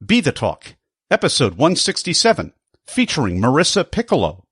BeTheTalk, episode 167, featuring Marissa Piccolo.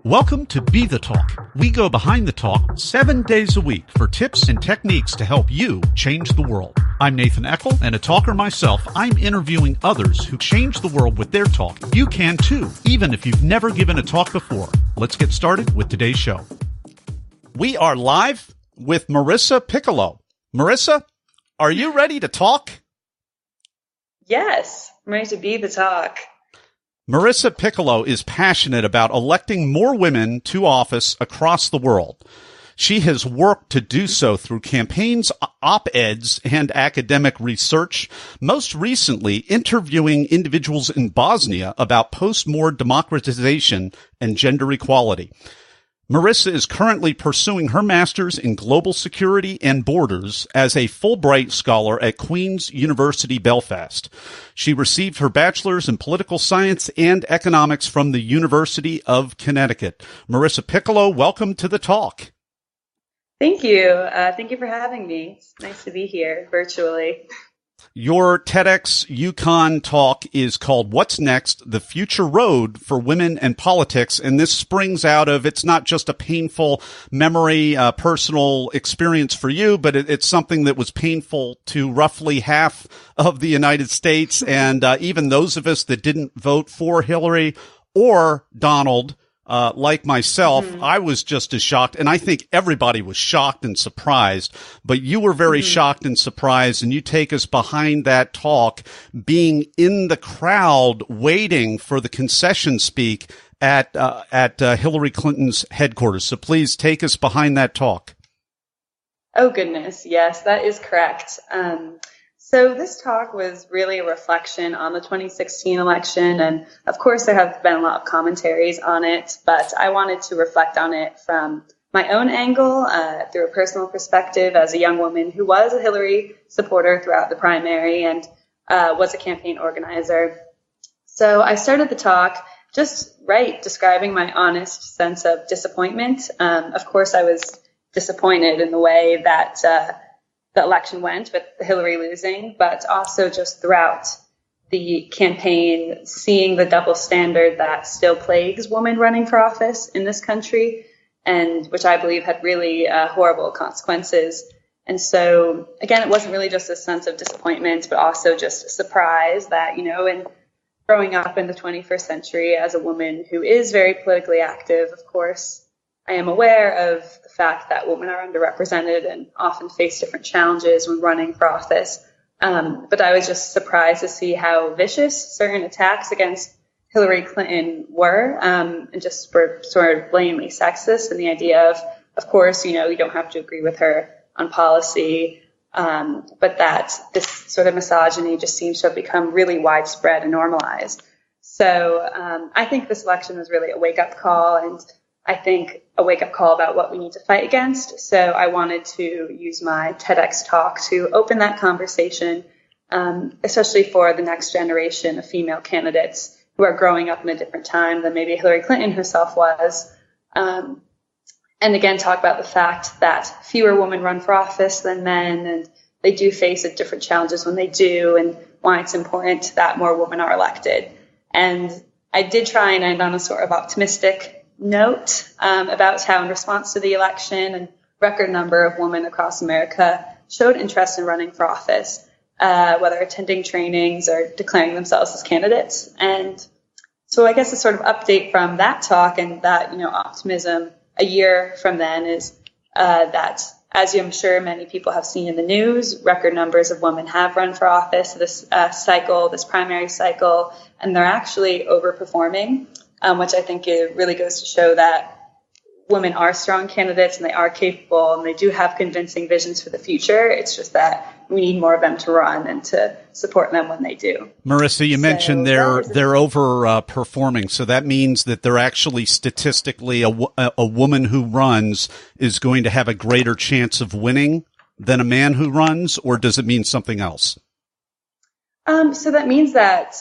Welcome to BeTheTalk. We go behind the talk 7 days a week for tips and techniques to help you change the world. I'm Nathan Eckel, and a talker myself. I'm interviewing others who change the world with their talk. You can too, even if you've never given a talk before. Let's get started with today's show. We are live with Marissa Piccolo. Marissa, are you ready to talk? Yes, I'm ready to be the talk. Marissa Piccolo is passionate about electing more women to office across the world. She has worked to do so through campaigns, op-eds, and academic research, most recently interviewing individuals in Bosnia about post-war democratization and gender equality. Marissa is currently pursuing her master's in global security and borders as a Fulbright Scholar at Queen's University, Belfast. She received her bachelor's in political science and economics from the University of Connecticut. Marissa Piccolo, welcome to the talk. Thank you. Thank you for having me. It's nice to be here virtually. Your TEDx Yukon talk is called What's Next? The Future Road for Women and Politics. And this springs out of, it's not just a painful memory, personal experience for you, but it's something that was painful to roughly half of the United States. And even those of us that didn't vote for Hillary or Donald, like myself, I was just as shocked, and I think everybody was shocked and surprised, but you were very shocked and surprised, and you take us behind that talk, being in the crowd waiting for the concession speak at Hillary Clinton's headquarters. So please take us behind that talk. Oh, goodness. Yes, that is correct. So this talk was really a reflection on the 2016 election, and of course there have been a lot of commentaries on it, but I wanted to reflect on it from my own angle, through a personal perspective as a young woman who was a Hillary supporter throughout the primary and was a campaign organizer. So I started the talk describing my honest sense of disappointment. Of course, I was disappointed in the way that the election went with Hillary losing, but also just throughout the campaign, seeing the double standard that still plagues women running for office in this country, and which I believe had really horrible consequences. And so, again, it wasn't really just a sense of disappointment, but also just a surprise that, in growing up in the 21st century as a woman who is very politically active, of course, I am aware of the fact that women are underrepresented and often face different challenges when running for office. But I was just surprised to see how vicious certain attacks against Hillary Clinton were, and just were sort of blatantly sexist. And the idea of course, you don't have to agree with her on policy, but that this sort of misogyny just seems to have become really widespread and normalized. So I think this election was really a wake-up call, and I think a wake-up call about what we need to fight against. So I wanted to use my TEDx talk to open that conversation, especially for the next generation of female candidates who are growing up in a different time than maybe Hillary Clinton herself was. And again, talk about the fact that fewer women run for office than men, and they do face different challenges when they do, and why it's important that more women are elected. And I did try and end on a sort of optimistic note about how in response to the election, a record number of women across America showed interest in running for office, whether attending trainings or declaring themselves as candidates. And so I guess a sort of update from that talk and that, optimism a year from then is that, as I'm sure many people have seen in the news, record numbers of women have run for office this primary cycle, and they're actually overperforming. Which I think it really goes to show that women are strong candidates and they are capable and they do have convincing visions for the future. It's just that we need more of them to run and to support them when they do. Marissa, you mentioned they're overperforming. So that means that they're actually statistically a woman who runs is going to have a greater chance of winning than a man who runs, or does it mean something else? So that means that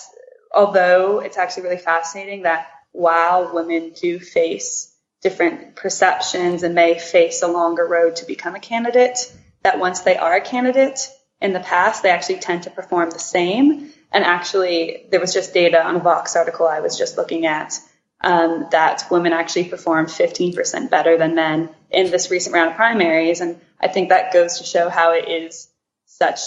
although it's actually really fascinating that while women do face different perceptions and may face a longer road to become a candidate, that once they are a candidate, in the past, they actually tend to perform the same. And actually, there was just data on a Vox article I was just looking at that women actually performed 15% better than men in this recent round of primaries. And I think that goes to show how it is such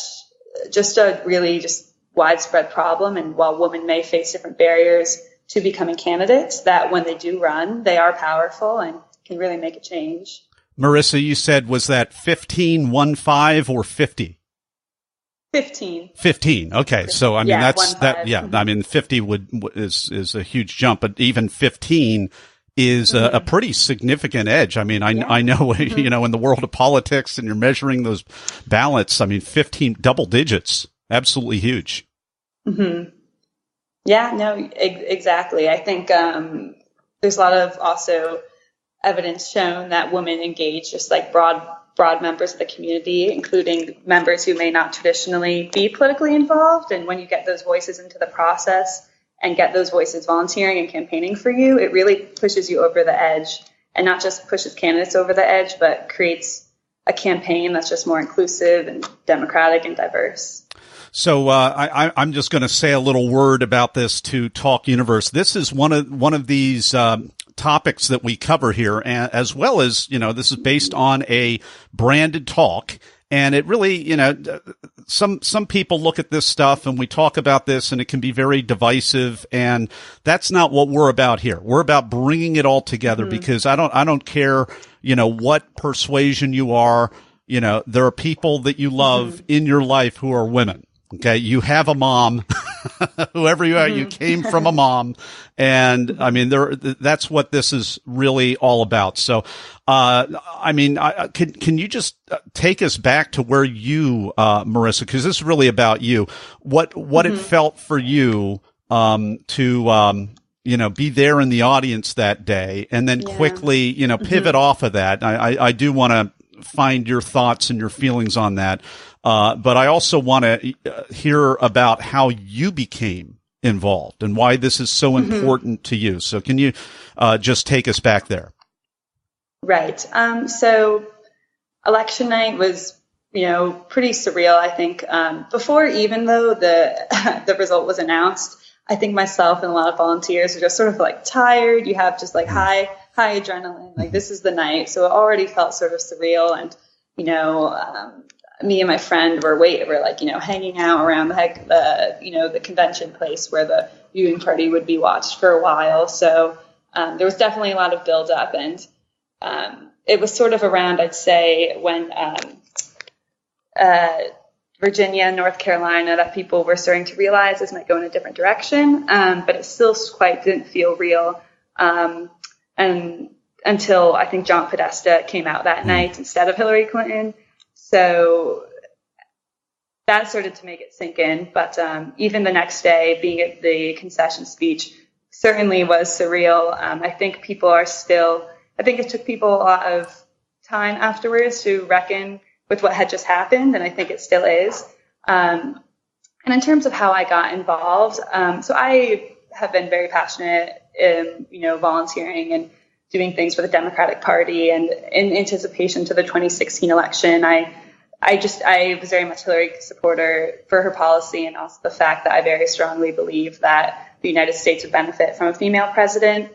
just a really just widespread problem. And while women may face different barriers to becoming candidates, that when they do run, they are powerful and can really make a change. Marissa, you said, was that 15 or 50? 15. 15. Okay. So, I mean, that's 1-5. that. Yeah. I mean, 50 is a huge jump, but even 15 is a pretty significant edge. I mean, I know, you know, in the world of politics and you're measuring those ballots, I mean, 15 double digits, absolutely huge. Mm-hmm. Yeah, no, exactly. I think, there's a lot of also evidence shown that women engage just like broad members of the community, including members who may not traditionally be politically involved. And when you get those voices into the process and get those voices volunteering and campaigning for you, it really pushes you over the edge, and not just pushes candidates over the edge, but creates a campaign that's just more inclusive and democratic and diverse. So I'm just going to say a little word about this to Talk Universe. This is one of these topics that we cover here, and as well as, you know, this is based on a branded talk. And it really, you know, some people look at this stuff and we talk about this and it can be very divisive. And that's not what we're about here. We're about bringing it all together because I don't care, you know, what persuasion you are. You know, there are people that you love in your life who are women. Okay. You have a mom, whoever you are, you came from a mom. And I mean, that's what this is really all about. So, I mean, can you just take us back to where you, Marissa, cause this is really about you, what it felt for you, to, you know, be there in the audience that day and then quickly, you know, pivot off of that. I do want to find your thoughts and your feelings on that. But I also want to hear about how you became involved and why this is so important to you. So can you just take us back there? Right. So election night was, you know, pretty surreal, I think. Before, even though the result was announced, I think myself and a lot of volunteers were just sort of like tired. You have just like high adrenaline, like this is the night. So it already felt sort of surreal. And, you know, me and my friend were like, you know, hanging out around the convention place where the viewing party would be watched for a while. So there was definitely a lot of build up, and it was sort of around, I'd say, when Virginia and North Carolina, that people were starting to realize this might go in a different direction, but it still quite didn't feel real. And until I think John Podesta came out that night instead of Hillary Clinton. So that started to make it sink in. But even the next day, being at the concession speech certainly was surreal. I think it took people a lot of time afterwards to reckon with what had just happened, and I think it still is. And in terms of how I got involved, so I have been very passionate in, you know, volunteering and doing things for the Democratic Party, and in anticipation to the 2016 election, I was very much a Hillary supporter for her policy, and also the fact that I very strongly believe that the United States would benefit from a female president.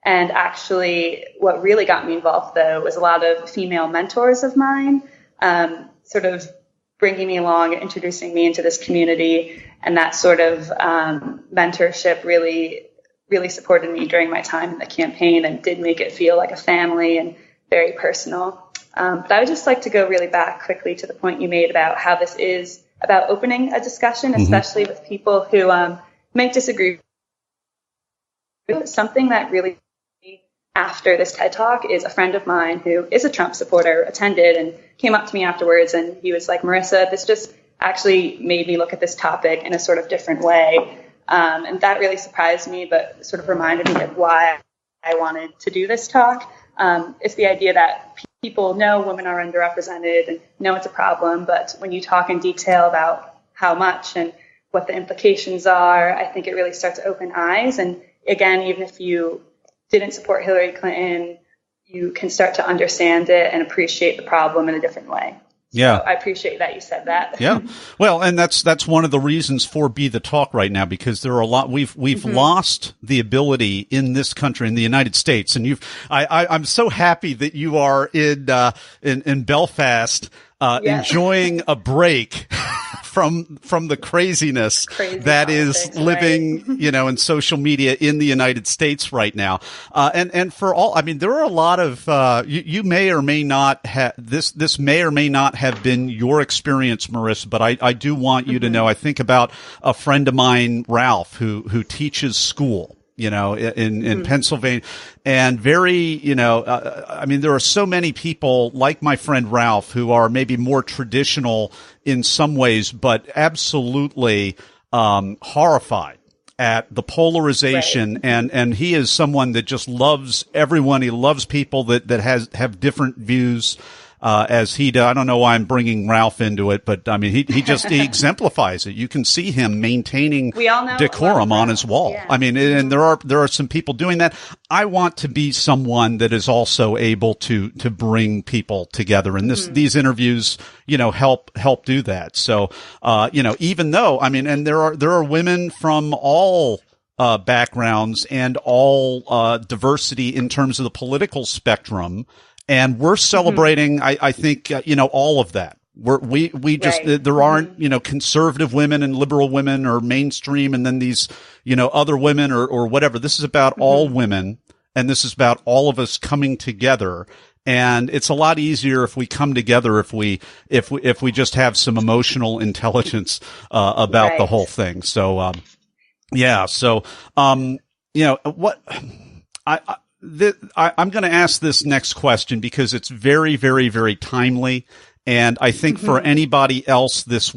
And actually, what really got me involved, though, was a lot of female mentors of mine, sort of bringing me along, introducing me into this community, and that sort of mentorship really supported me during my time in the campaign and did make it feel like a family and very personal. But I would just like to go really back quickly to the point you made about how this is about opening a discussion, especially with people who may disagree. Something that really, after this TED Talk, is a friend of mine who is a Trump supporter, attended and came up to me afterwards, and he was like, Marissa, this just actually made me look at this topic in a sort of different way. And that really surprised me, but sort of reminded me of why I wanted to do this talk. It's the idea that people know women are underrepresented and know it's a problem, but when you talk in detail about how much and what the implications are, I think it really starts to open eyes. And again, even if you didn't support Hillary Clinton, you can start to understand it and appreciate the problem in a different way. Yeah. So I appreciate that you said that. Yeah. Well, and that's one of the reasons for Be the Talk right now, because there are a lot, we've lost the ability in this country, in the United States. And I'm so happy that you are in Belfast, enjoying a break from the crazy that politics, is living, right? in social media in the United States right now. And for all, I mean, there are a lot of, you may or may not have, this may or may not have been your experience, Marissa, but I do want you to know, I think about a friend of mine, Ralph, who teaches school, in Pennsylvania, and very, I mean, there are so many people like my friend Ralph who are maybe more traditional in some ways, but absolutely, horrified at the polarization. Right. And he is someone that just loves everyone. He loves people that have different views. As he does. I don't know why I'm bringing Ralph into it, but I mean, he exemplifies it. You can see him maintaining decorum on his wall. Yeah. I mean, and there are some people doing that. I want to be someone that is also able to bring people together. And these interviews, help do that. So, even though, I mean, and there are women from all backgrounds and all diversity in terms of the political spectrum. And we're celebrating, I think, all of that. We just, right. There aren't, conservative women and liberal women or mainstream and then these, other women or whatever. This is about all women, and this is about all of us coming together. And it's a lot easier if we come together, if we just have some emotional intelligence, about right. the whole thing. So, yeah. So, what I'm going to ask this next question because it's very, very, very timely. And I think for anybody else, this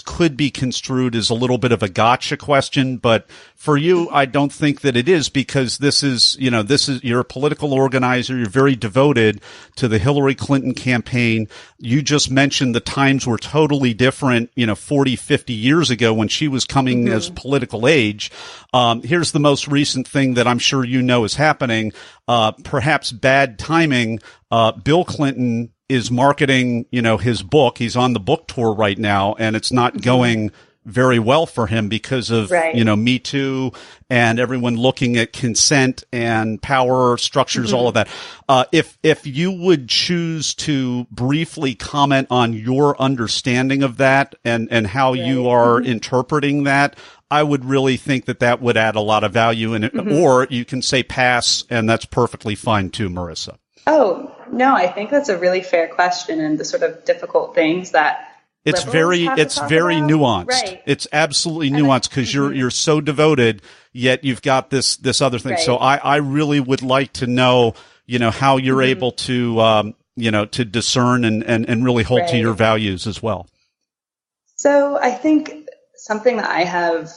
could be construed as a little bit of a gotcha question. But for you, I don't think that it is, because this is, you're a political organizer. You're very devoted to the Hillary Clinton campaign. You just mentioned the times were totally different, 40, 50 years ago when she was coming as political age. Here's the most recent thing that I'm sure is happening. Perhaps bad timing. Bill Clinton is marketing, his book. He's on the book tour right now, and it's not going very well for him because of, Me Too and everyone looking at consent and power structures, all of that. If you would choose to briefly comment on your understanding of that and how you are interpreting that, I would really think that would add a lot of value in it. Or you can say pass, and that's perfectly fine too, Marissa. Oh, no, I think that's a really fair question, and the sort of difficult things that it's very nuanced. Right. It's absolutely nuanced because you're so devoted, yet you've got this other thing. Right. So I really would like to know, how you're able to, to discern and really hold to your values as well. So I think something that I have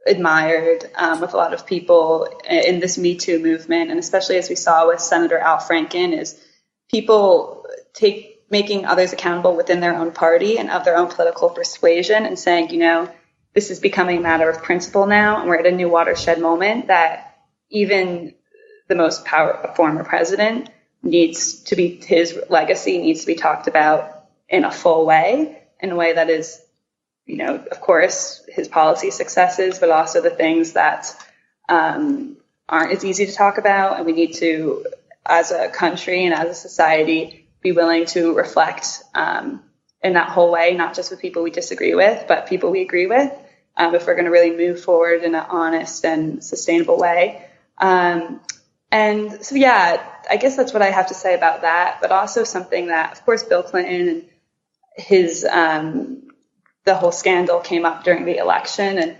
admired with a lot of people in this Me Too movement, and especially as we saw with Senator Al Franken, is people making others accountable within their own party and of their own political persuasion, and saying, this is becoming a matter of principle now, and we're at a new watershed moment that even the most powerful former president his legacy needs to be talked about in a full way, in a way that is, of course, his policy successes, but also the things that aren't as easy to talk about. And we need to, as a country and as a society, be willing to reflect in that whole way, not just with people we disagree with, but people we agree with, if we're going to really move forward in an honest and sustainable way. And so, I guess that's what I have to say about that, but also something that, of course, Bill Clinton and his the whole scandal came up during the election, and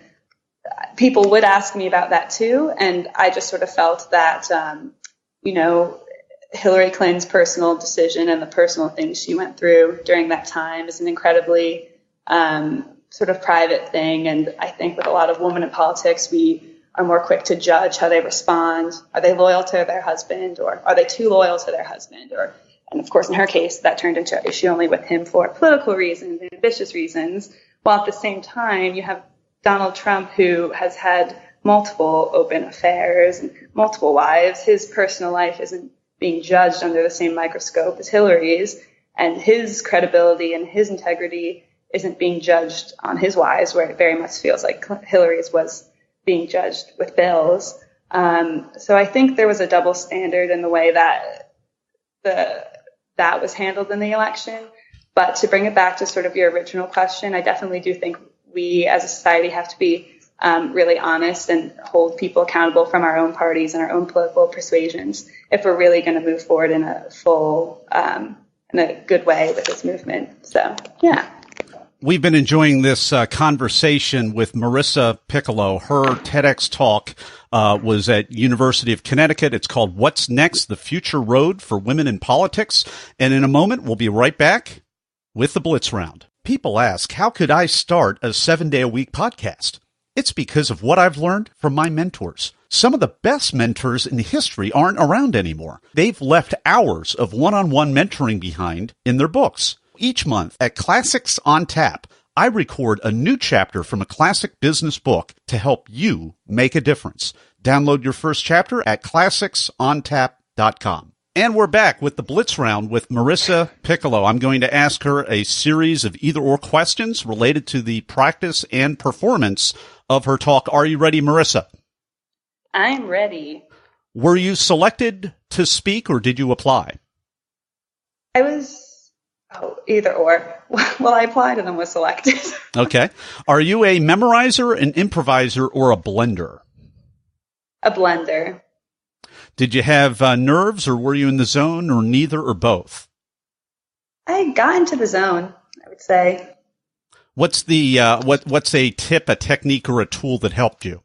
people would ask me about that too. And I just sort of felt that, Hillary Clinton's personal decision and the personal things she went through during that time is an incredibly sort of private thing. And I think with a lot of women in politics, we are more quick to judge how they respond. Are they loyal to their husband, or are they too loyal to their husband? And of course, in her case, that turned into is she only with him for political reasons, ambitious reasons, while at the same time you have Donald Trump, who has had multiple open affairs and multiple wives. His personal life isn't being judged under the same microscope as Hillary's. and his credibility and his integrity isn't being judged on his whys, where it very much feels like Hillary's was being judged with Bill's. So I think there was a double standard in the way that that was handled in the election. But to bring it back to sort of your original question, I definitely do think we as a society have to be really honest and hold people accountable from our own parties and our own political persuasions if we're really going to move forward in a full, in a good way with this movement. So, yeah. We've been enjoying this conversation with Marissa Piccolo. Her TEDx talk was at University of Connecticut. It's called What's Next? The Future Road for Women in Politics. And in a moment, we'll be right back with the Blitz Round. People ask, how could I start a 7-day-a-week podcast? It's because of what I've learned from my mentors. Some of the best mentors in history aren't around anymore. They've left hours of one-on-one mentoring behind in their books. Each month at Classics on Tap, I record a new chapter from a classic business book to help you make a difference. Download your first chapter at classicsontap.com. And we're back with the Blitz Round with Marissa Piccolo. I'm going to ask her a series of either-or questions related to the practice and performance of her talk. Are you ready, Marissa? I'm ready. Were you selected to speak or did you apply? I was either or. Well, I applied and then was selected. Okay. Are you a memorizer, an improviser, or a blender? A blender. Did you have nerves, or were you in the zone, or neither, or both? I got into the zone, I would say. What's the what's a tip, a technique, or a tool that helped you?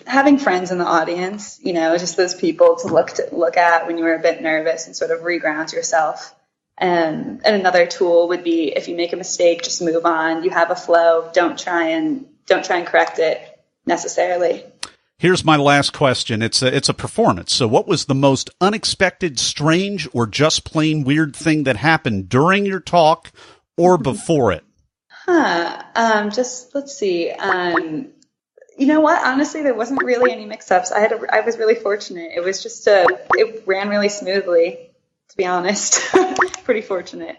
Having friends in the audience, just those people to look at when you were a bit nervous and sort of reground yourself. And another tool would be, if you make a mistake, just move on. You have a flow. Don't try and correct it necessarily. Here's my last question. It's a performance. So what was the most unexpected, strange, or just plain weird thing that happened during your talk or before it? Let's see. You know what? Honestly, there wasn't really any mix-ups. I was really fortunate. It was just it ran really smoothly, to be honest. Pretty fortunate.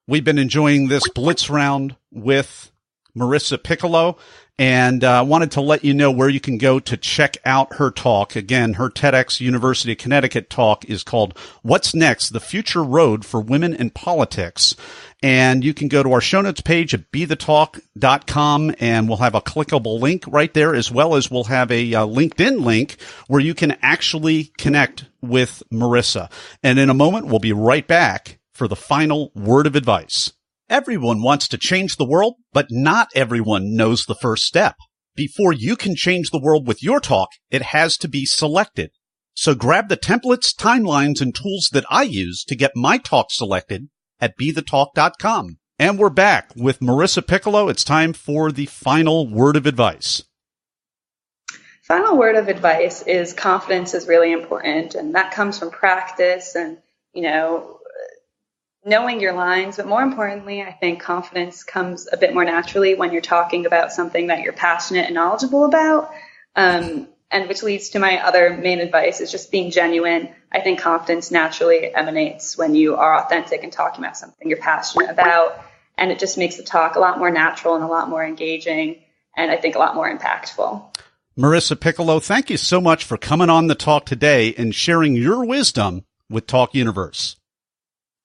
We've been enjoying this Blitz Round with Marissa Piccolo, and wanted to let you know where you can go to check out her talk. Again, her TEDx University of Connecticut talk is called What's Next? The Future Road for Women in Politics. And you can go to our show notes page at BeTheTalk.com, and we'll have a clickable link right there, as well as we'll have a LinkedIn link where you can actually connect with Marissa. And in a moment, we'll be right back for the final word of advice. Everyone wants to change the world, but not everyone knows the first step. Before you can change the world with your talk, it has to be selected. So grab the templates, timelines, and tools that I use to get my talk selected at BeTheTalk.com. And we're back with Marissa Piccolo. It's time for the final word of advice. Final word of advice is confidence is really important, and that comes from practice and, knowing your lines. But more importantly, I think confidence comes a bit more naturally when you're talking about something that you're passionate and knowledgeable about. And which leads to my other main advice is just being genuine. I think confidence naturally emanates when you are authentic and talking about something you're passionate about. And it just makes the talk a lot more natural and a lot more engaging, and I think a lot more impactful. Marissa Piccolo, thank you so much for coming on the talk today and sharing your wisdom with Talk Universe.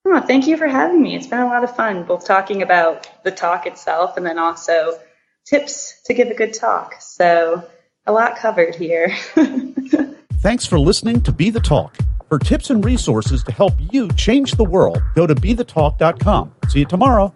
Oh, thank you for having me. It's been a lot of fun, both talking about the talk itself and then also tips to give a good talk. So a lot covered here. Thanks for listening to Be The Talk. For tips and resources to help you change the world, go to BeTheTalk.com. See you tomorrow.